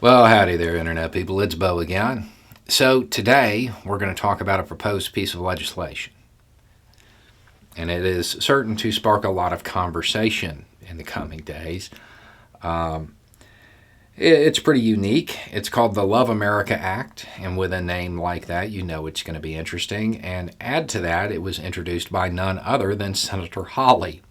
Well, howdy there, Internet people. It's Bo again. So, today we're going to talk about a proposed piece of legislation. And it is certain to spark a lot of conversation in the coming days. It's pretty unique. It's called the Love America Act. And with a name like that, you know it's going to be interesting. And add to that, it was introduced by none other than Senator Hawley.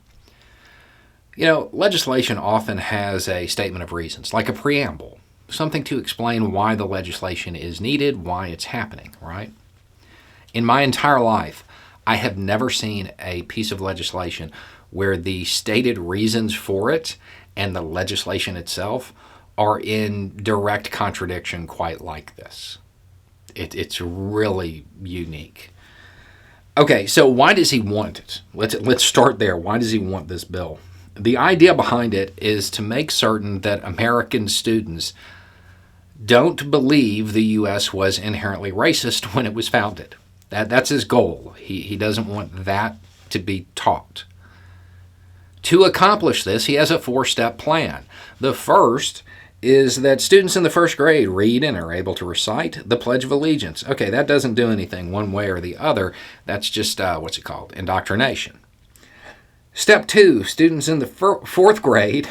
You know, legislation often has a statement of reasons, like a preamble. Something to explain why the legislation is needed, why it's happening, right? In my entire life, I have never seen a piece of legislation where the stated reasons for it and the legislation itself are in direct contradiction quite like this. It's really unique. Okay, so why does he want it? Let's start there. Why does he want this bill? The idea behind it is to make certain that American students don't believe the U.S. was inherently racist when it was founded. That's his goal. He doesn't want that to be taught. To accomplish this, he has a 4-step plan. The first is that students in the first grade read and are able to recite the Pledge of Allegiance. Okay, that doesn't do anything one way or the other. That's just, indoctrination. Step 2, students in the 4th grade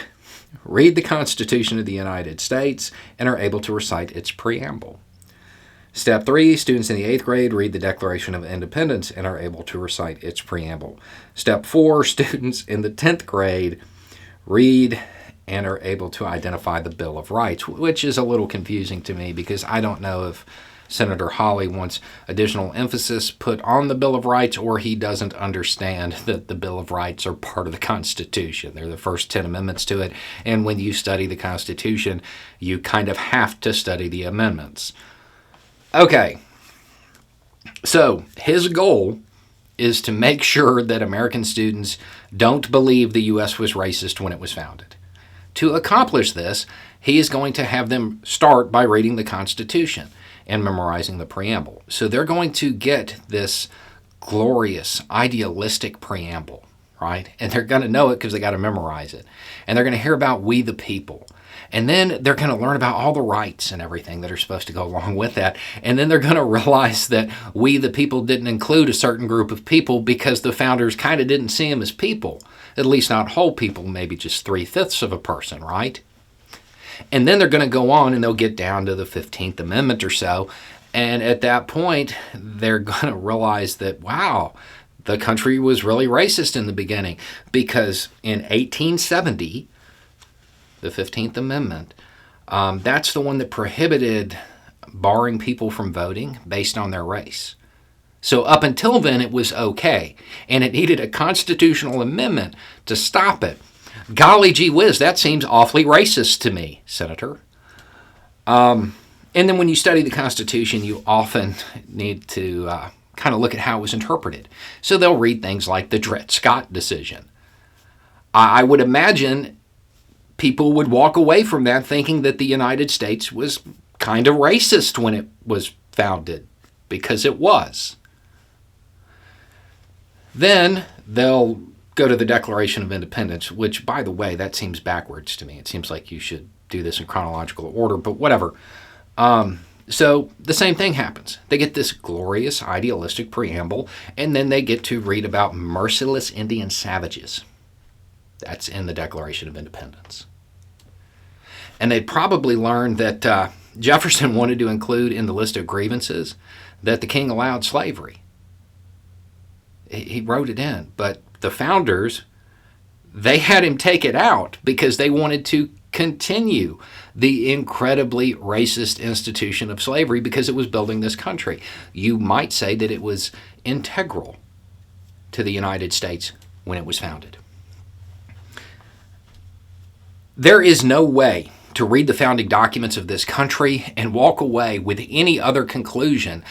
read the Constitution of the United States and are able to recite its preamble. Step 3, students in the 8th grade read the Declaration of Independence and are able to recite its preamble. Step 4, students in the 10th grade read and are able to identify the Bill of Rights, which is a little confusing to me because I don't know if Senator Hawley wants additional emphasis put on the Bill of Rights, or he doesn't understand that the Bill of Rights are part of the Constitution. They're the first 10 amendments to it, and when you study the Constitution, you kind of have to study the amendments. Okay, so his goal is to make sure that American students don't believe the U.S. was racist when it was founded. To accomplish this, he is going to have them start by reading the Constitution and memorizing the preamble. So they're going to get this glorious, idealistic preamble, right? And they're going to know it because they got to memorize it. And they're going to hear about we the people. And then they're going to learn about all the rights and everything that are supposed to go along with that. And then they're going to realize that we the people didn't include a certain group of people because the founders kind of didn't see them as people. At least not whole people, maybe just 3/5 of a person, right? And then they're going to go on and they'll get down to the 15th Amendment or so. And at that point, they're going to realize that, wow, the country was really racist in the beginning. Because in 1870, the 15th Amendment, that's the one that prohibited barring people from voting based on their race. So up until then, it was okay. And it needed a constitutional amendment to stop it. Golly gee whiz, that seems awfully racist to me, Senator. And then when you study the Constitution, you often need to kind of look at how it was interpreted. So they'll read things like the Dred Scott decision. I would imagine people would walk away from that thinking that the United States was kind of racist when it was founded, because it was. Then they'll go to the Declaration of Independence, which, by the way, that seems backwards to me. It seems like you should do this in chronological order, but whatever. So the same thing happens. They get this glorious, idealistic preamble, and then they get to read about merciless Indian savages. That's in the Declaration of Independence. And they'd probably learn that Jefferson wanted to include in the list of grievances that the king allowed slavery. He wrote it in, but the founders, they had him take it out because they wanted to continue the incredibly racist institution of slavery because it was building this country. You might say that it was integral to the United States when it was founded. There is no way to read the founding documents of this country and walk away with any other conclusion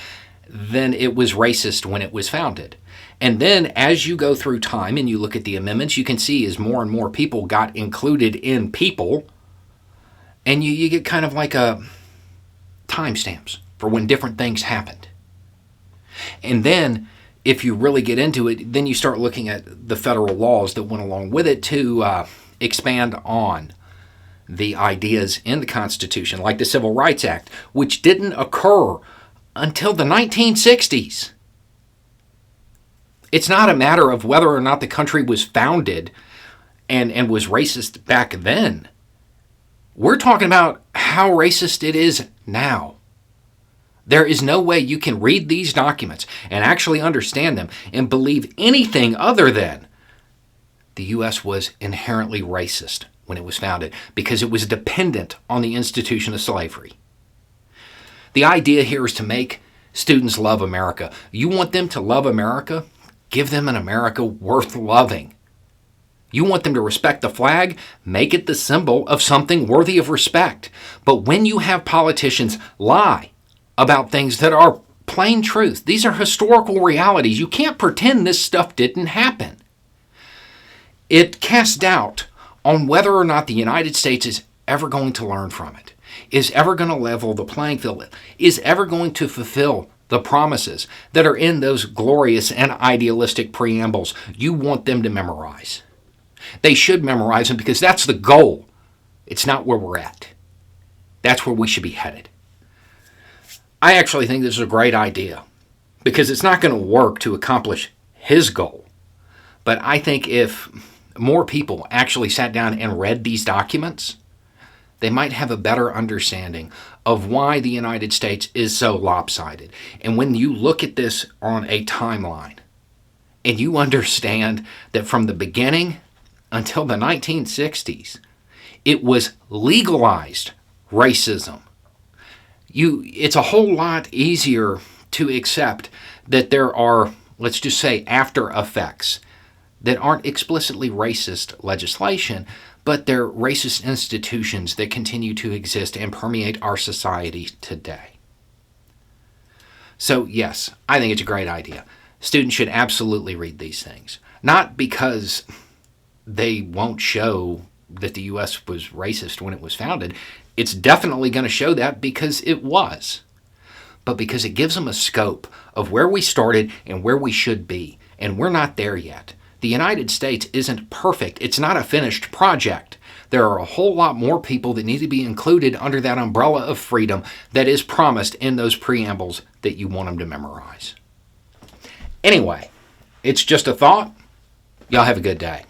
than it was racist when it was founded. And then as you go through time and you look at the amendments, you can see as more and more people got included in people, and you get kind of like a timestamps for when different things happened. And then if you really get into it, then you start looking at the federal laws that went along with it to expand on the ideas in the Constitution, like the Civil Rights Act, which didn't occur until the 1960s. It's not a matter of whether or not the country was founded and was racist back then. We're talking about how racist it is now. There is no way you can read these documents and actually understand them and believe anything other than the U.S. was inherently racist when it was founded because it was dependent on the institution of slavery. The idea here is to make students love America. You want them to love America? Give them an America worth loving. You want them to respect the flag? Make it the symbol of something worthy of respect. But when you have politicians lie about things that are plain truth, these are historical realities. You can't pretend this stuff didn't happen. It casts doubt on whether or not the United States is ever going to learn from it, is ever going to level the playing field, is ever going to fulfill the promises that are in those glorious and idealistic preambles you want them to memorize. They should memorize them because that's the goal. It's not where we're at. That's where we should be headed. I actually think this is a great idea because it's not going to work to accomplish his goal. But I think if more people actually sat down and read these documents, they might have a better understanding of why the United States is so lopsided. And when you look at this on a timeline and you understand that from the beginning until the 1960s, it was legalized racism. It's a whole lot easier to accept that there are, let's just say, after effects that aren't explicitly racist legislation, but they're racist institutions that continue to exist and permeate our society today. So yes, I think it's a great idea. Students should absolutely read these things. Not because they won't show that the U.S. was racist when it was founded. It's definitely going to show that because it was. But because it gives them a scope of where we started and where we should be. And we're not there yet. The United States isn't perfect. It's not a finished project. There are a whole lot more people that need to be included under that umbrella of freedom that is promised in those preambles that you want them to memorize. Anyway, it's just a thought. Y'all have a good day.